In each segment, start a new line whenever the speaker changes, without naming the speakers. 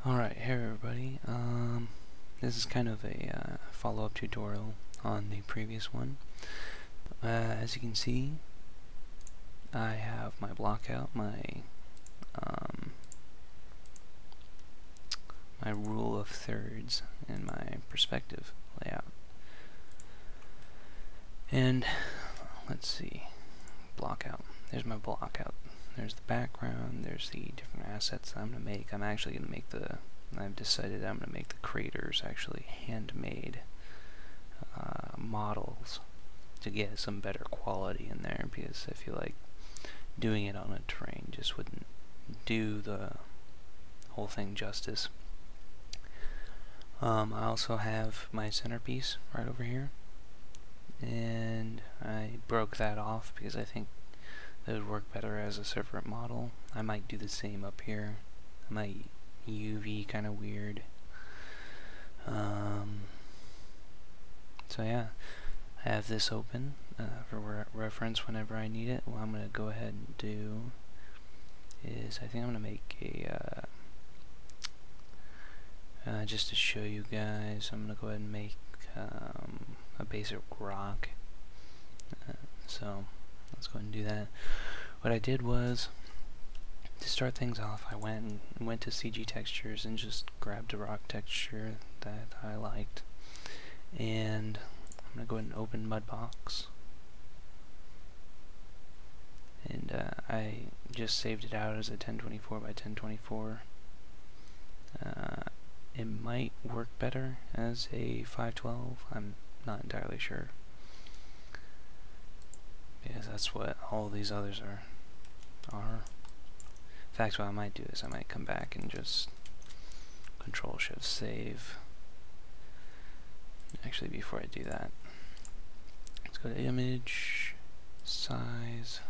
Alright, hey everybody. This is kind of a follow-up tutorial on the previous one. As you can see, I have my block out, my rule of thirds, and my perspective layout. And let's see, block out. There's my block out. There's the background, there's the different assets I'm going to make. I'm actually going to make I've decided I'm going to make the craters actually handmade models to get some better quality in there, because I feel like doing it on a terrain just wouldn't do the whole thing justice. I also have my centerpiece right over here, and I broke that off because I think it would work better as a separate model. I might do the same up here. I might UV kind of weird. So yeah, I have this open for reference whenever I need it. What I'm going to go ahead and do is I think I'm going to make a just to show you guys, I'm going to go ahead and make a basic rock. So let's go ahead and do that. What I did was, to start things off, I went to CG textures and just grabbed a rock texture that I liked, and I'm going to go ahead and open mudbox, and I just saved it out as a 1024 by 1024. It might work better as a 512, I'm not entirely sure, because that's what all these others are. In fact, what I might do is I might come back and just Control-Shift-Save. Actually, before I do that, let's go to Image, Size,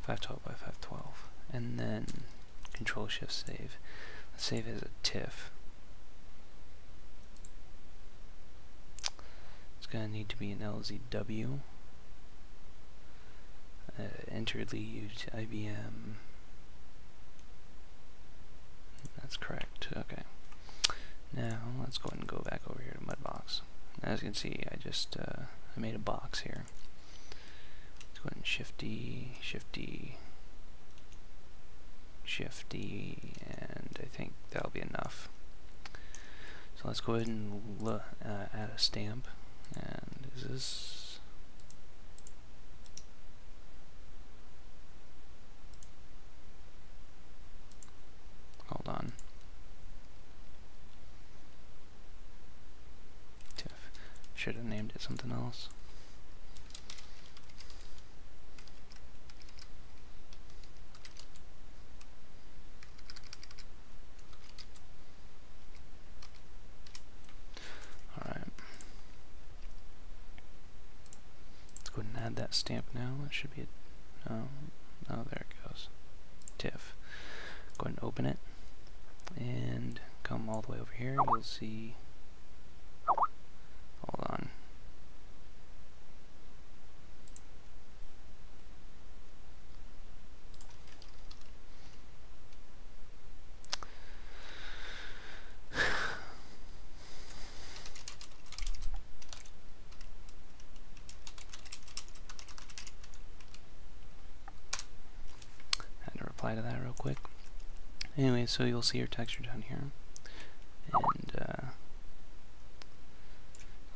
512 by 512, and then Control-Shift-Save. Let's save as a TIFF. It's going to need to be an LZW. Interleaved IBM. That's correct. Okay. Now let's go ahead and go back over here to mudbox. As you can see, I just I made a box here. Let's go ahead and Shift-D, Shift-D, Shift-D, and I think that'll be enough. So let's go ahead and add a stamp. And is this? Hold on. TIFF. Should have named it something else. Alright. Let's go ahead and add that stamp now. It should be a... oh, there it goes. TIFF. Go ahead and open it, and come all the way over here. You'll see, hold on, I had to reply to that real quick. Anyway, so you'll see your texture down here, and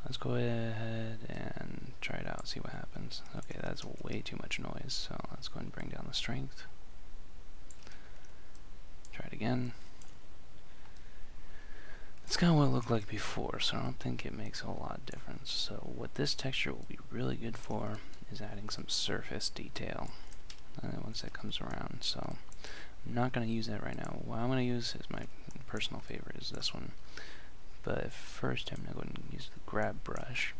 let's go ahead and try it out, see what happens. Okay, that's way too much noise, so let's go ahead and bring down the strength. Try it again. It's kind of what it looked like before, so I don't think it makes a whole lot of difference. So what this texture will be really good for is adding some surface detail once it comes around. So I'm not going to use that right now. What I'm going to use is my personal favorite is this one. But first I'm going to go ahead and use the grab brush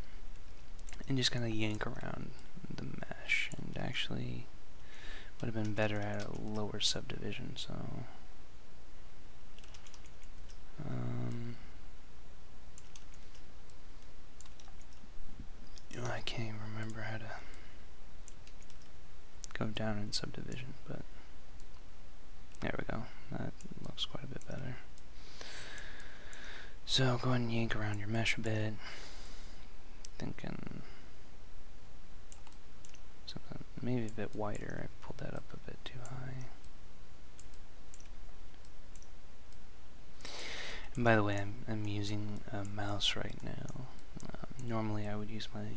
and just kind of yank around the mesh. And actually would have been better at a lower subdivision. So I can't even remember how to go down in subdivision, but there we go. works quite a bit better. So go ahead and yank around your mesh a bit. Thinking something maybe a bit wider. I pulled that up a bit too high. And by the way, I'm using a mouse right now. Normally I would use my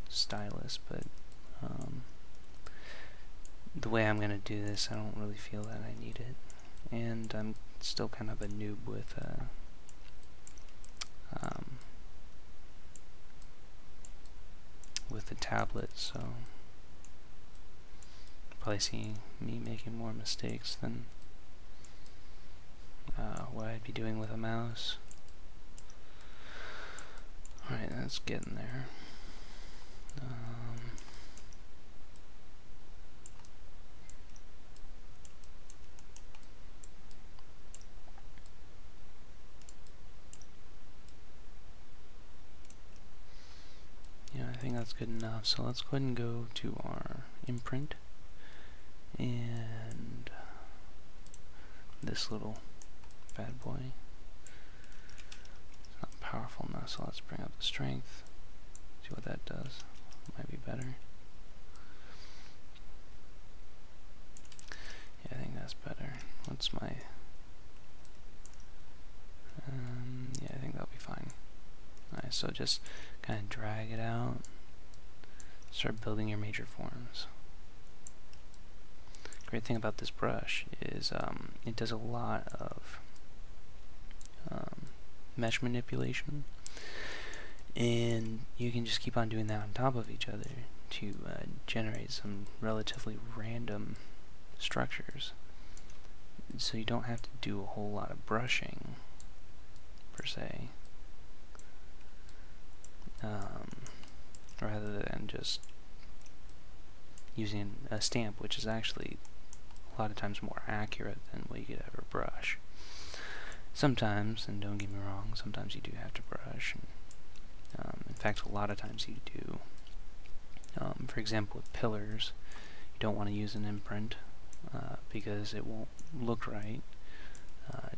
stylus, but the way I'm going to do this, I don't really feel that I need it. And I'm still kind of a noob with the tablet, so probably see me making more mistakes than what I'd be doing with a mouse. Alright, that's getting there. Yeah, I think that's good enough. So let's go ahead and go to our imprint and this little bad boy. It's not powerful enough, so let's bring up the strength. See what that does. Might be better. Yeah, I think that's better. What's my... yeah, I think that'll be fine. Alright, so just kind of drag it out. Start building your major forms. Great thing about this brush is it does a lot of mesh manipulation, and you can just keep on doing that on top of each other to generate some relatively random structures, so you don't have to do a whole lot of brushing per se, rather than just using a stamp, which is actually a lot of times more accurate than what you could ever brush. Sometimes, and don't get me wrong, sometimes you do have to brush. And, in fact, a lot of times you do. For example, with pillars, you don't want to use an imprint because it won't look right,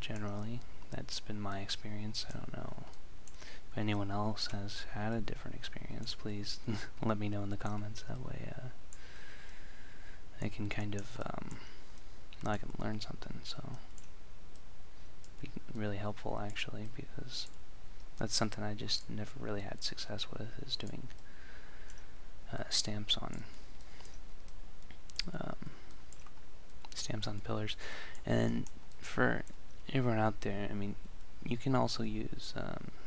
generally. That's been my experience. I don't know if anyone else has had a different experience. Please let me know in the comments. That way I can kind of I can learn something. So be really helpful actually, because that's something I just never really had success with, is doing stamps on pillars. And for everyone out there, I mean, you can also use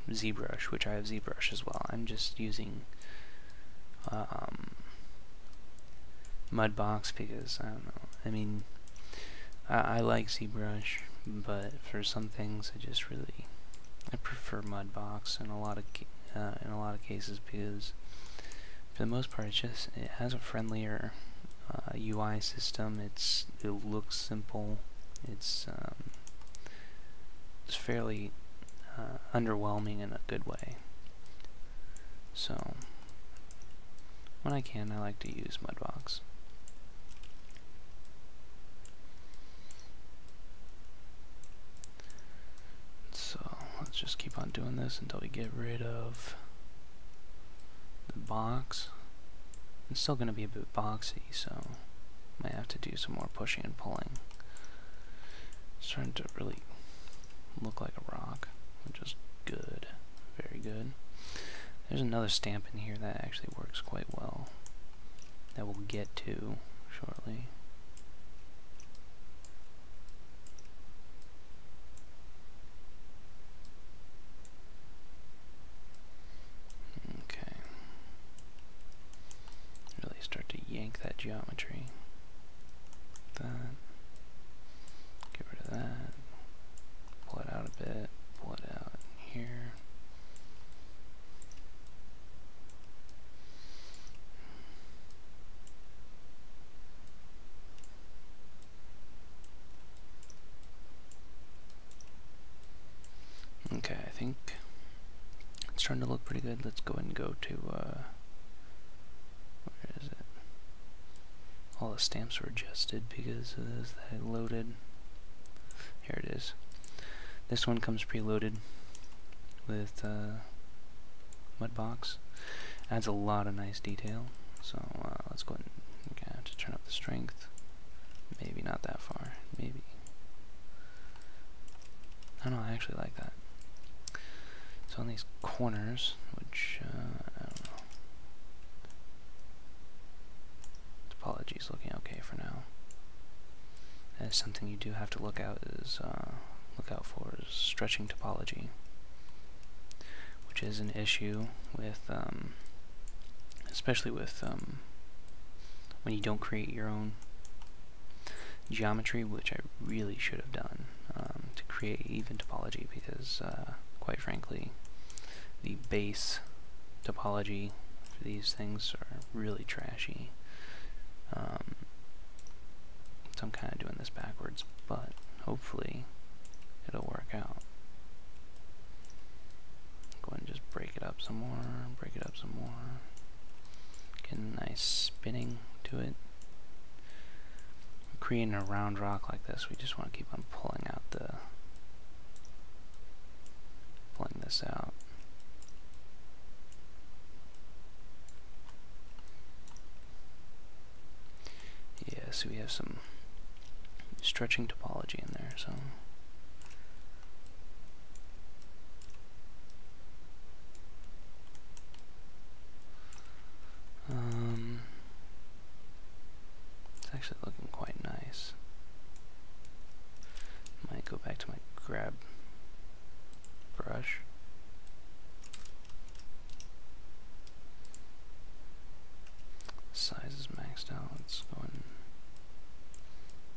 ZBrush, which I have ZBrush as well. I'm just using mudbox because I don't know. I mean, I like ZBrush, but for some things I prefer mudbox in a lot of cases, because for the most part it has a friendlier UI system. It looks simple. It's fairly underwhelming in a good way. So when I can, I like to use mudbox. So let's just keep on doing this until we get rid of the box. It's still going to be a bit boxy, so might have to do some more pushing and pulling. It's starting to really look like a rock, which is good, very good. There's another stamp in here that actually works quite well that we'll get to shortly. Okay. Really start to yank that geometry. That. Get rid of that. Pull it out a bit. Pull it out here. Okay, I think it's starting to look pretty good. Let's go ahead and go to, where is it? All the stamps were adjusted because of this that I loaded. Here it is. This one comes preloaded with mudbox. Adds a lot of nice detail. So let's go ahead and we're gonna have to turn up the strength. Maybe not that far. Maybe. I don't know. I actually like that. So on these corners, which I don't know. Topology is looking okay for now. That's something you do have to look out for is stretching topology, which is an issue with, especially with when you don't create your own geometry, which I really should have done to create even topology, because quite frankly, the base topology for these things are really trashy. So I'm kind of doing this backwards, but hopefully it'll work out. Go ahead and just break it up some more, break it up some more. Get a nice spinning to it. Creating a round rock like this, we just want to keep on pulling this out. Yeah, so we have some stretching topology in there, so it's actually looking quite nice. Might go back to my grab brush. Size is maxed out. Let's go and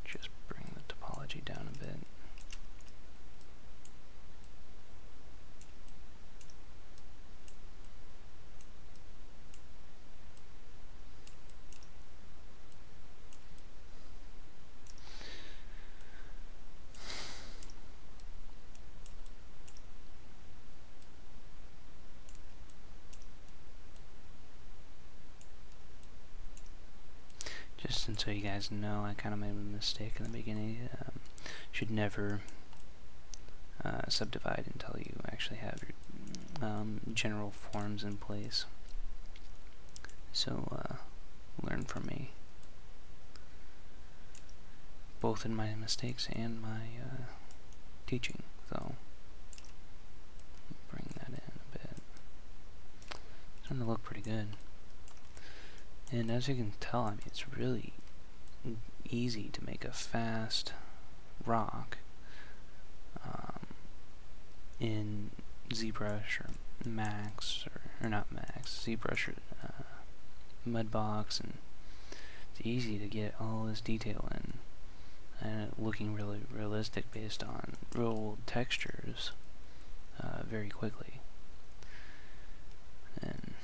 just bring the topology down a bit. Just so you guys know, I kind of made a mistake in the beginning. Should never subdivide until you actually have your general forms in place. So learn from me, both in my mistakes and my teaching. So bring that in a bit. It's starting to look pretty good. And as you can tell, I mean, it's really easy to make a fast rock in ZBrush or Max, or not Max, ZBrush or mudbox, and it's easy to get all this detail in and it looking really realistic based on real world textures very quickly. And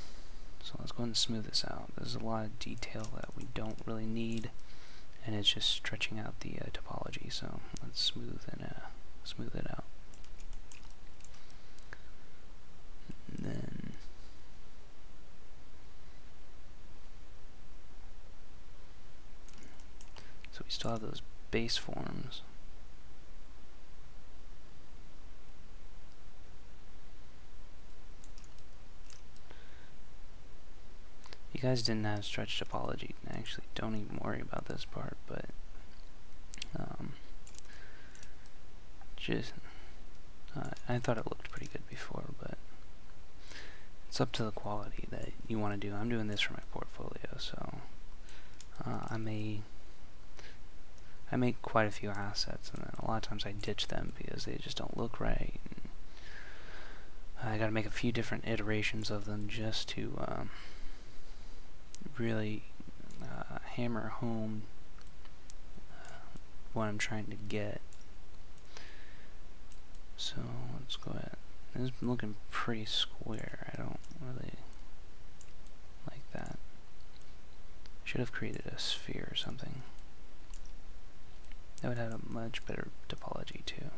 so let's go ahead and smooth this out. There's a lot of detail that we don't really need, and it's just stretching out the topology. So let's smooth it out. And then so we still have those base forms. If you guys didn't have stretch topology, actually don't even worry about this part, but I thought it looked pretty good before, but it's up to the quality that you want to do. I'm doing this for my portfolio, so I make quite a few assets, and then a lot of times I ditch them because they just don't look right. And I gotta make a few different iterations of them just to really hammer home what I'm trying to get. So let's go ahead. This is looking pretty square. I don't really like that. Should have created a sphere or something. That would have a much better topology too.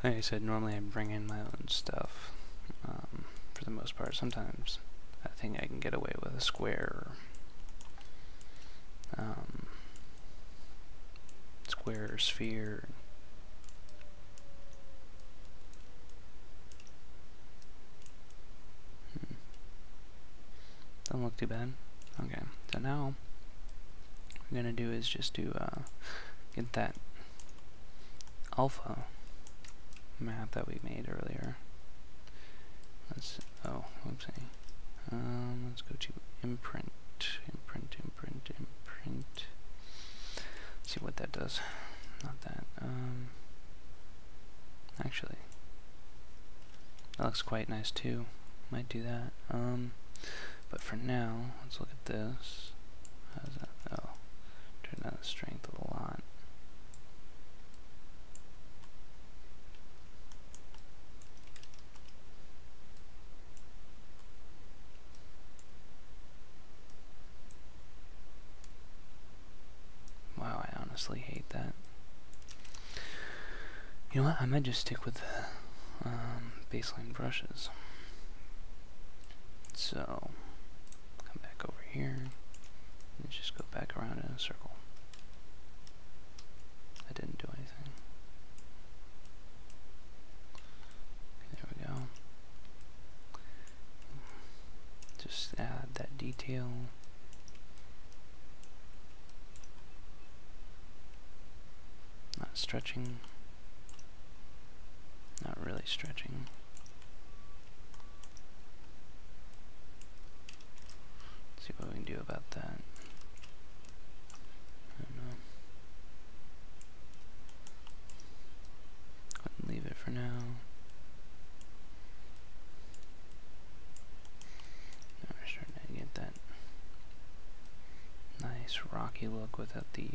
Like I said, normally I bring in my own stuff for the most part. Sometimes I think I can get away with a square, square or sphere. Doesn't look too bad. Okay, so now what we're gonna do is just do get that alpha map that we made earlier. Let's oopsie. Let's go to imprint. See what that does. Not that. Actually, that looks quite nice too. Might do that. But for now, let's look at this. How's that? Oh, turn down the strength a lot. Wow, I honestly hate that. You know what? I might just stick with the baseline brushes. So, come back over here and just go back around in a circle. I didn't do anything. Okay, there we go. Just add that detail. Not stretching. Not really stretching. Let's see what we can do about that. I don't know. Go ahead and leave it for now. Now we're starting to get that nice rocky look without the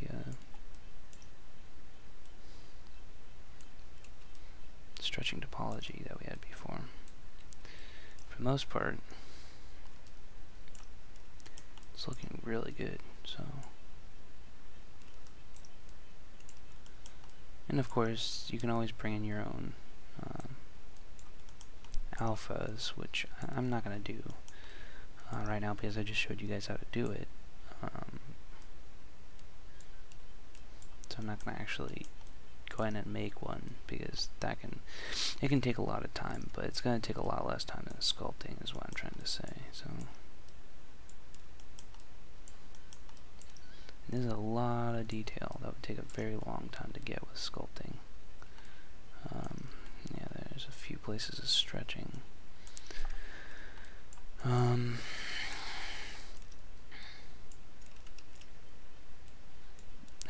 stretching topology that we had before. For the most part, it's looking really good. So, and of course, you can always bring in your own alphas, which I'm not going to do right now because I just showed you guys how to do it. So I'm not going to actually go ahead and make one because it can take a lot of time, but it's going to take a lot less time than sculpting is what I'm trying to say. So there's a lot of detail that would take a very long time to get with sculpting. Yeah, there's a few places of stretching. I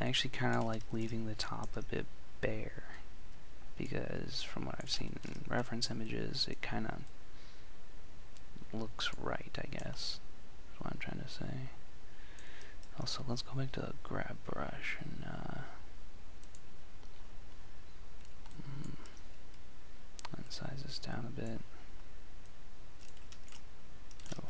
actually kind of like leaving the top a bit bare because from what I've seen in reference images, it kind of looks right, I guess, is what I'm trying to say. Also, let's go back to the grab brush and size this down a bit. Oh.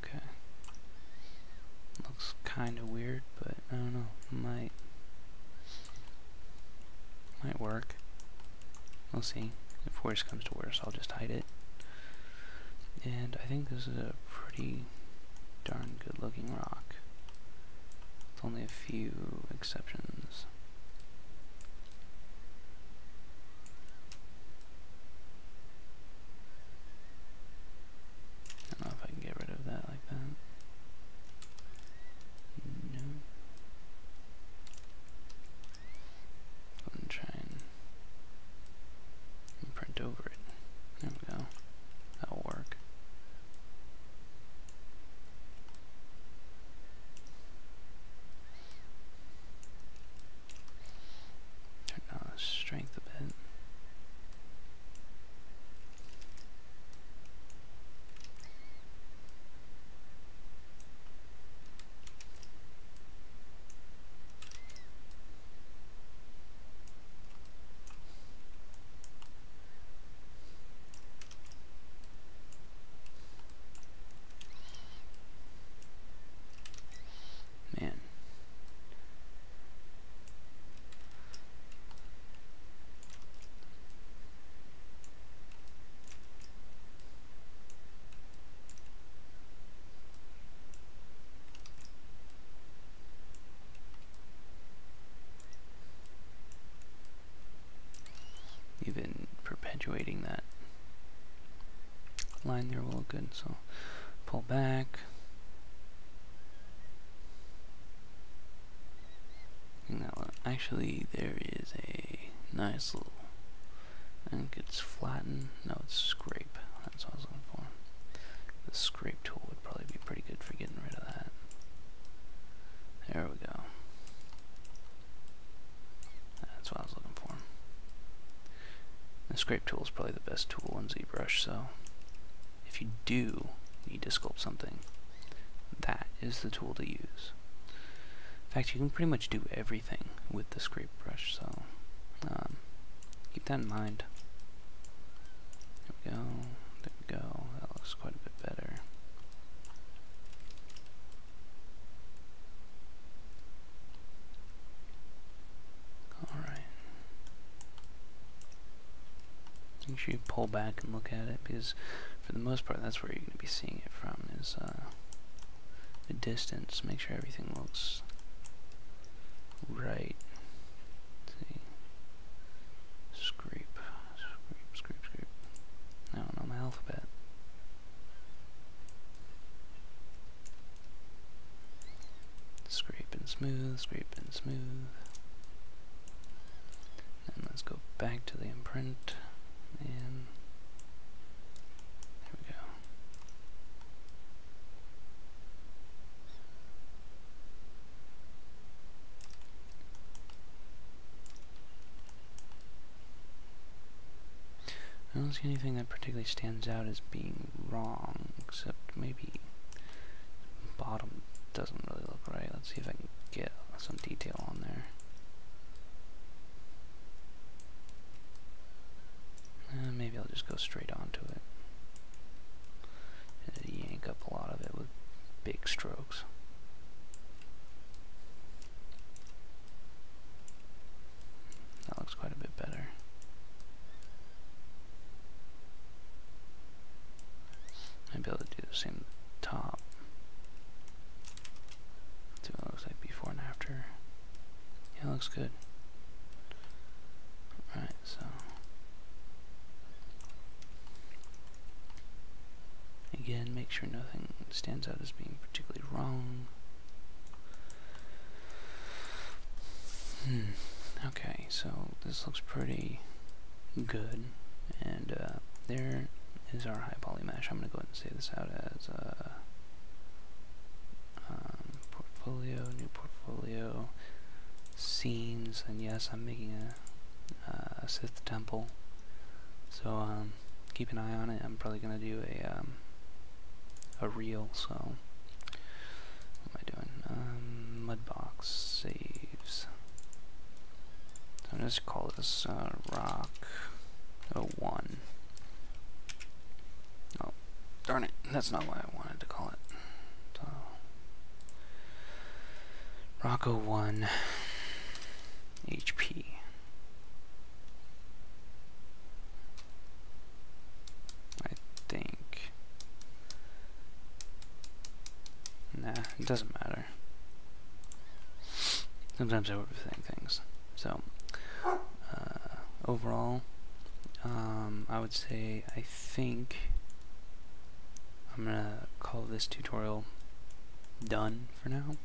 Okay. Looks kind of weird, but I don't know. Might work. We'll see. If worse comes to worse, I'll just hide it. And I think this is a pretty darn good looking rock. With only a few exceptions. I don't know if I can get rid of that like that. No. Go and try and imprint over it. There we go. That'll work. accentuating that line there will look good. So pull back. Actually, there is a nice little, I think it's flatten. No, it's scrape. That's what I was looking for. The scrape tool would probably be pretty good for getting rid of that. There we go. That's what I was looking for. The scrape tool is probably the best tool in ZBrush, so if you do need to sculpt something, that is the tool to use. In fact, you can pretty much do everything with the scrape brush, so keep that in mind. There we go. There we go. That looks quite a bit better. Alright. Make sure you pull back and look at it, because for the most part that's where you're going to be seeing it from, is the distance. Make sure everything looks right. Let's see. Scrape. Scrape, scrape, scrape. I don't know my alphabet. Scrape and smooth, scrape and smooth. And let's go back to the imprint, and there we go. I don't see anything that particularly stands out as being wrong, except maybe the bottom doesn't really look right. Let's see if I can get some detail on there. Maybe I'll just go straight onto it. Yank up a lot of it with big strokes. That looks quite a bit better. Might be able to do the same at the top. See what it looks like before and after. Yeah, it looks good. Alright, so again, make sure nothing stands out as being particularly wrong. Okay, so this looks pretty good, and there is our high poly mesh. I'm going to go ahead and save this out as portfolio, new portfolio, scenes, and yes, I'm making a Sith temple, so keep an eye on it. I'm probably going to do a reel, so what am I doing? Mudbox saves. So I'm just call this rock 01. Oh, darn it! That's not what I wanted to call it. So rock 01 HP. I think. Nah, it doesn't matter. Sometimes I overthink things. So, overall, I would say I think I'm gonna call this tutorial done for now.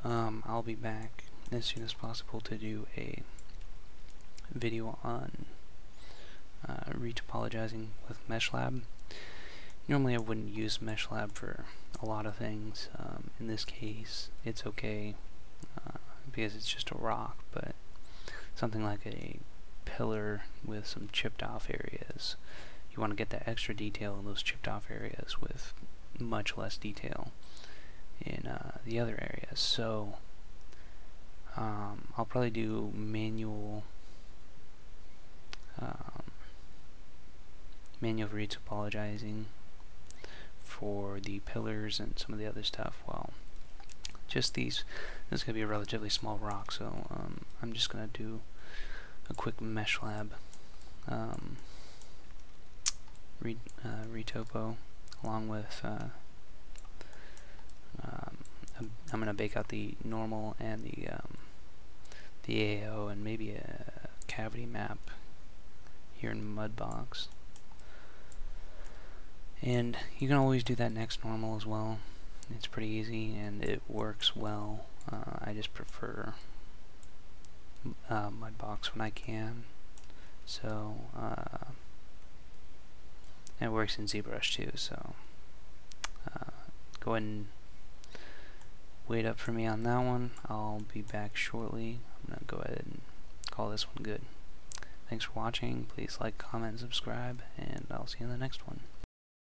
I'll be back as soon as possible to do a video on retopologizing with meshlab. Normally I wouldn't use meshlab for a lot of things. In this case it's okay because it's just a rock, but something like a pillar with some chipped off areas, you want to get that extra detail in those chipped off areas with much less detail in the other areas. So I'll probably do manual retopologizing for the pillars and some of the other stuff. Well, just these. This is going to be a relatively small rock, so I'm just going to do a quick meshlab retopo, along with I'm going to bake out the normal and the AO, and maybe a cavity map here in mudbox. And you can always do that next normal as well. It's pretty easy and it works well. I just prefer mudbox when I can. So it works in ZBrush too. So go ahead and wait up for me on that one. I'll be back shortly. I'm gonna go ahead and call this one good. Thanks for watching. Please like, comment, and subscribe, and I'll see you in the next one.